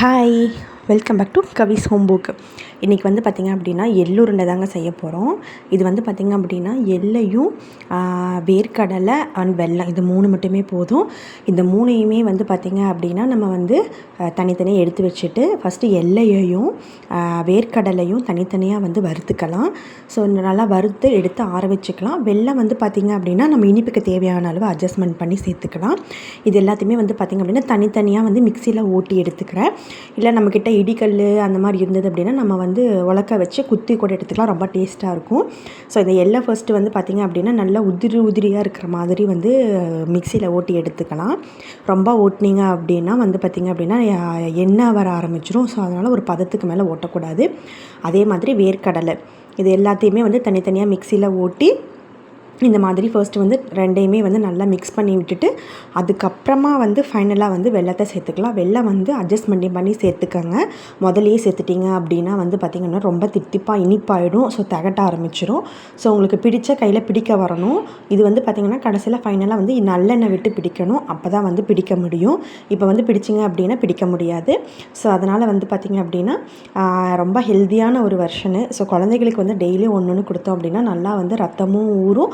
Hi, welcome back to Kavi's home book. இன்றைக்கி வந்து பார்த்திங்க அப்படின்னா எள்ளுருண்டை தாங்க செய்ய போகிறோம். இது வந்து பார்த்திங்க அப்படின்னா எள்ளையும் வேர்க்கடலை அண்ட் வெல்லம் இது 3 மட்டுமே போதும். இந்த 3யுமே வந்து பார்த்திங்க அப்படின்னா நம்ம வந்து தனித்தனியாக எடுத்து வச்சுட்டு ஃபஸ்ட்டு எள்ளையையும் வேர்க்கடலையும் தனித்தனியாக வந்து வறுத்துக்கலாம். ஸோ நல்லா வறுத்து எடுத்து ஆற வச்சுக்கலாம். வெல்லம் வந்து பார்த்திங்க அப்படின்னா நம்ம இனிப்புக்கு தேவையான அளவு அட்ஜஸ்ட்மெண்ட் பண்ணி சேர்த்துக்கலாம். இது எல்லாத்தையுமே வந்து பார்த்திங்க அப்படின்னா தனித்தனியாக வந்து மிக்சியில் ஓட்டி எடுத்துக்கிறேன். இல்லை நம்மக்கிட்ட இடிக்கல் அந்த மாதிரி இருந்தது அப்படின்னா நம்ம வந்து உலக்க வச்சு குத்தி கூட எடுத்துக்கலாம். ரொம்ப டேஸ்ட்டாக இருக்கும். ஸோ இந்த எள்ளை ஃபர்ஸ்ட்டு வந்து பார்த்திங்க அப்படின்னா நல்லா உதிரியாக இருக்கிற மாதிரி வந்து மிக்சியில் ஓட்டி எடுத்துக்கலாம். ரொம்ப ஓட்டினீங்க அப்படின்னா வந்து பார்த்திங்க அப்படின்னா எண்ணெய் வர ஆரம்பிச்சிடும். ஸோ அதனால் ஒரு பதத்துக்கு மேலே ஓட்டக்கூடாது. அதே மாதிரி வேர்க்கடலை இது எல்லாத்தையுமே வந்து தனித்தனியாக மிக்சியில் ஓட்டி இந்த மாதிரி ஃபர்ஸ்ட்டு வந்து ரெண்டையுமே வந்து நல்லா மிக்ஸ் பண்ணி விட்டுட்டு அதுக்கப்புறமா வந்து ஃபைனலாக வந்து வெல்லத்தை சேர்த்துக்கலாம். வெல்லம் வந்து அட்ஜஸ்ட் பண்ணி சேர்த்துக்கோங்க. முதலையே சேர்த்துட்டிங்க அப்படின்னா வந்து பார்த்திங்கன்னா ரொம்ப தித்திப்பாக இனிப்பாயிடும். ஸோ திகட்ட ஆரம்பிச்சிடும். ஸோ உங்களுக்கு பிடிச்ச கையில் பிடிக்க வரணும். இது வந்து பார்த்திங்கன்னா கடைசியில் ஃபைனலாக வந்து நல்லெண்ணெய் விட்டு பிடிக்கணும். அப்போ தான் வந்து பிடிக்க முடியும். இப்போ வந்து பிடிச்சிங்க அப்படின்னா பிடிக்க முடியாது. ஸோ அதனால் வந்து பார்த்திங்க அப்படின்னா ரொம்ப ஹெல்த்தியான ஒரு வெர்ஷனு. ஸோ குழந்தைகளுக்கு வந்து டெய்லி ஒன்று கொடுத்தோம் அப்படின்னா நல்லா வந்து ரத்தமும் ஊறும்,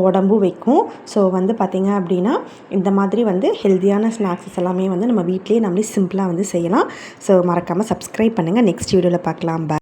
உடம்பும் வைக்கும். ஸோ வந்து பார்த்திங்க அப்படின்னா இந்த மாதிரி வந்து ஹெல்த்தியான ஸ்நாக்ஸஸ் எல்லாமே வந்து நம்ம வீட்டிலேயே நம்மளே சிம்பிளாக வந்து செய்யலாம். ஸோ மறக்காமல் சப்ஸ்கிரைப் பண்ணுங்கள். நெக்ஸ்ட் வீடியோவில் பார்க்கலாம். பாய்.